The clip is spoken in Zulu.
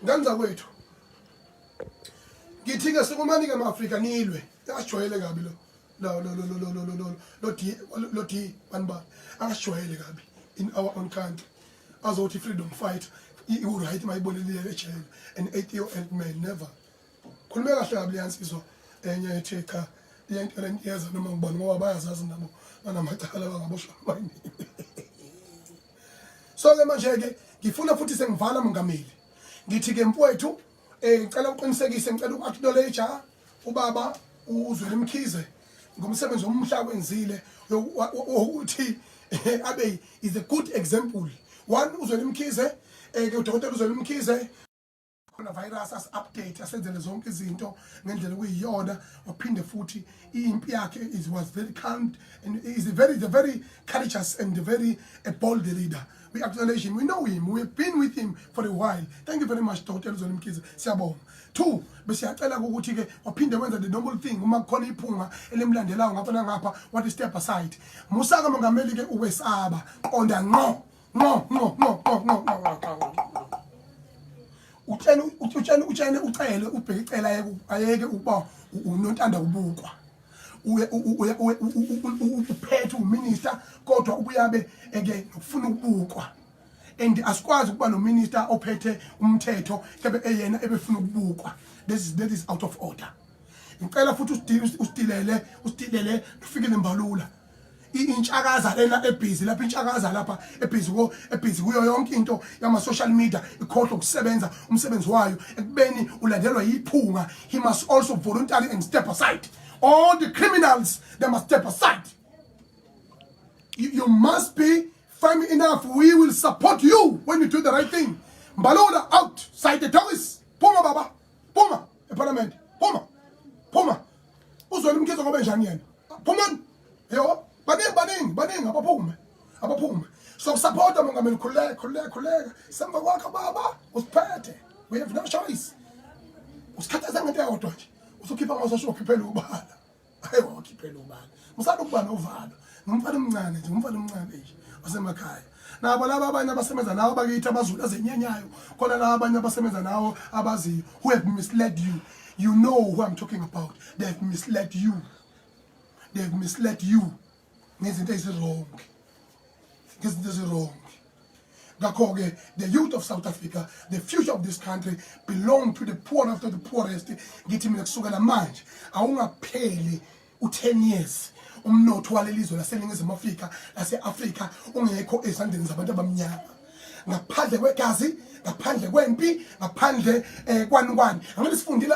nganza kwethu ngithi ke sikumani ke maAfrika nilwe yajwayele kabi lo di banba angajwayele kabi in our own country azothi freedom fight right mayibonile ejele an 8-year-old man never khulumeka kahle kabi yansizwa enye ethe cha into lentiyeza noma ngibani ngoba bayazazi nabo banamacala bangaboshwa manje. So ke manje ke ngifuna futhi sengivala mongameli ngithi ke mfowethu ngicela uqinisekise ngicela uacknowledge ubaba uZweli Mkhize ngomsebenzi omhla kwenzile ukuthi abe is a good example. One uZweli Mkhize ke uDokotela uZweli Mkhize coronavirus as update asenzele zonke izinto ngendlela kuyiyona waphinde futhi impi yakhe was very calm and is very courageous and very a bold leader. We acknowledge him, we know him, we've been with him for a while. Thank you very much Dr. UZweli Mkhize, siyabonga. 2 besiyacela ukuthi ke waphinde wenza the normal thing uma khona iphunga elimlandelayo ngapha nangapha what is step aside. Musaka mongameli ke uwesaba qonda no. Utshene ucele uBheki Cele ayeke ukuba uNontanda Ukubukwa uphethe uminister kodwa ubuyabe eke ufuna ukubukwa and asikwazi ukuba no minister ophethe umthetho kebe eyena ebefuna ukubukwa. That is out of order. Ngicela futhi ustilele ufikele Mbalula intshakaza lena ebhizi lapha intshakaza lapha ebhizi kuyo yonke into yama social media ikhohlwa ukusebenza umsebenzi wayo ekubeni ulandelwa yiphunga. He must also voluntarily and step aside. All the criminals, they must step aside. You must be firm enough. We will support you when you do the right thing. Mbalula outside the terrorists. Puma baba, puma the parliament, puma uZweli Mkhize ngoba njani yena puma yo baningi abaphume so support mongameli khuleka semva kwakhe baba usiphethe. We have no choice. Usikhathaza ngento yodwa nje usukhipha ngosho ukhiphela ubala hayi wakhiphela ubala musana ukubana uvalo ngumfana omncane nje wasemakhaya nabo laba abanye abasebenza nawo bakithi abazulu azenyenyayo khona laba abanye abasebenza nawo abaziyo who have misled you. You know who I'm talking about. They have misled you. Ngezinto ezirong. Ngakho-ke the youth of South Africa, the future of this country belong to the poor after the poorest. Ngithi mina kusukela manje awungapheli u10 years umnotho walelizwe laseNingizimu Afrika lase-Afrika ungekho ezandleni zabantu abamnyama. Ngaphandle kwegazi, ngaphandle kwempi, ngaphandle kwani angeke sifundile